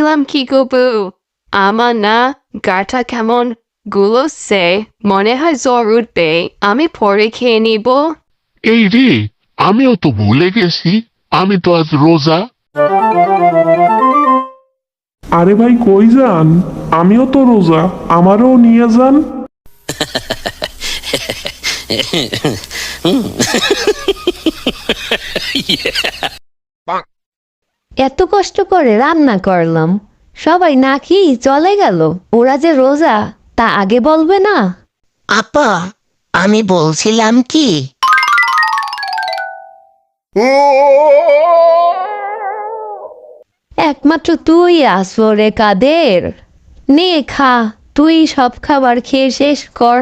বলছিলাম কি গবু, আমার না গাটা কেমন গুলোছে, মনে হয় জ্বর উঠবে। আমি পরে খেয়ে নিব। এই রে, আমিও তো ভুলে গেছি, আমি তো আজ রোজা। আরে ভাই কই যান? আমিও তো রোজা, আমারও নিয়ে যান। এত কষ্ট করে রান্না করলাম, সবাই না খেয়ে চলে গেল। ওরা যে রোজা তা আগে বলবে না? আপা, আমি বলছিলাম কি, একমাত্র তুই আসো রে কাদের। নে খা, তুই সব খাবার খেয়ে শেষ কর।